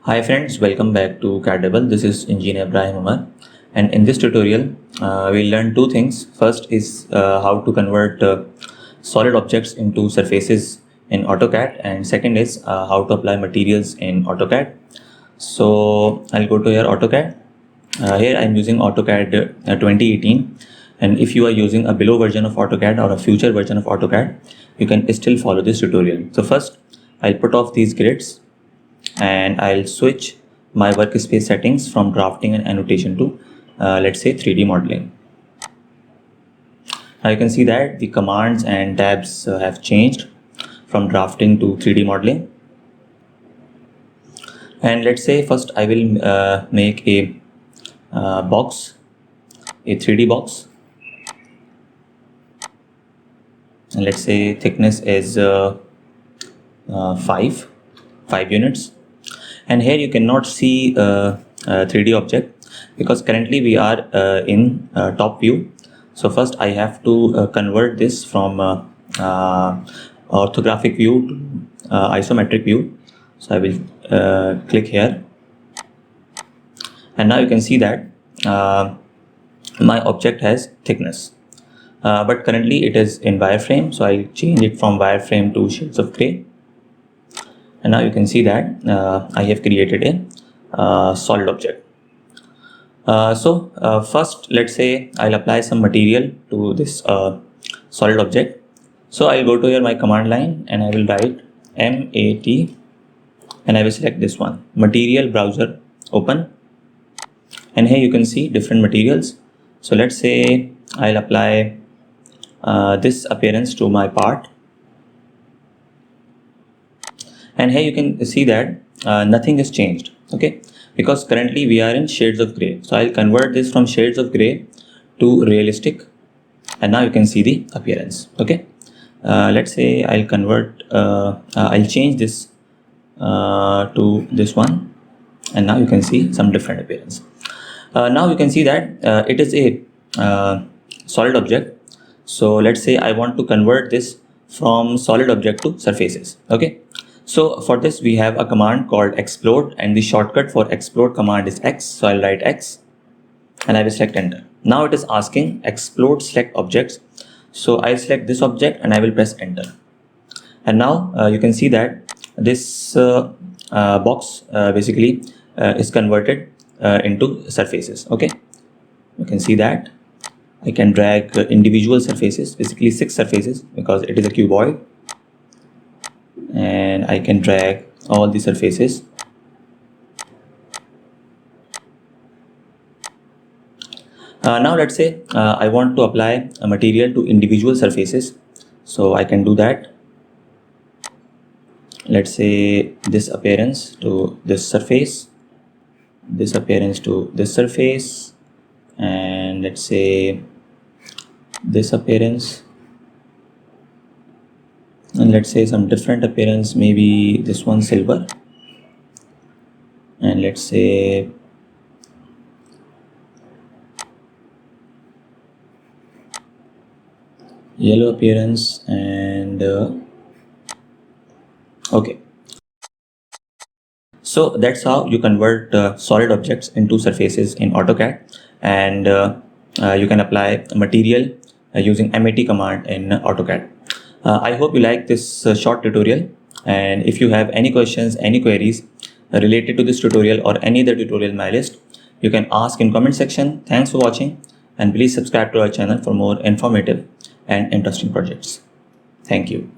Hi friends, welcome back to CADable. This is Engineer Ibrahim Omer, and in this tutorial we'll learn two things. First is how to convert solid objects into surfaces in AutoCAD, and second is how to apply materials in AutoCAD. So I'll go to your AutoCAD. Here I'm using AutoCAD 2018, and if you are using a below version of AutoCAD or a future version of AutoCAD, you can still follow this tutorial. So first I'll put off these grids and I'll switch my workspace settings from drafting and annotation to let's say 3D modeling. Now you can see that the commands and tabs have changed from drafting to 3D modeling. And let's say first I will make a box, a 3D box, and let's say thickness is 5 units. And here you cannot see 3D object because currently we are in top view. So first I have to convert this from orthographic view to isometric view. So I will click here, and now you can see that my object has thickness, but currently it is in wireframe, so I'll change it from wireframe to shades of gray. And now you can see that I have created a solid object. First let's say I'll apply some material to this solid object. So I'll go to here my command line and I will write MAT, and I will select this one, material browser, open, and here you can see different materials. So let's say I'll apply this appearance to my part. And here you can see that nothing has changed, okay, because currently we are in shades of gray. So I'll convert this from shades of gray to realistic, and now you can see the appearance, okay. Let's say I'll convert, I'll change this to this one, and now you can see some different appearance. Now you can see that it is a solid object. So let's say I want to convert this from solid object to surfaces, okay. So for this we have a command called explode, and the shortcut for explode command is X. So I'll write X and I will select enter. Now it is asking explode select objects. So I select this object and I will press enter. And now you can see that this box basically is converted into surfaces, okay. You can see that I can drag individual surfaces, basically 6 surfaces because it is a cuboid, and I can drag all the surfaces. Now let's say I want to apply a material to individual surfaces, so I can do that. Let's say this appearance to this surface, this appearance to this surface, and let's say this appearance, and let's say some different appearance, maybe this one silver, and let's say yellow appearance, and okay. So that's how you convert solid objects into surfaces in AutoCAD, and you can apply material using MAT command in AutoCAD. I hope you like this short tutorial, and if you have any questions, any queries related to this tutorial or any other tutorial in my list, you can ask in comment section. Thanks for watching, and please subscribe to our channel for more informative and interesting projects. Thank you.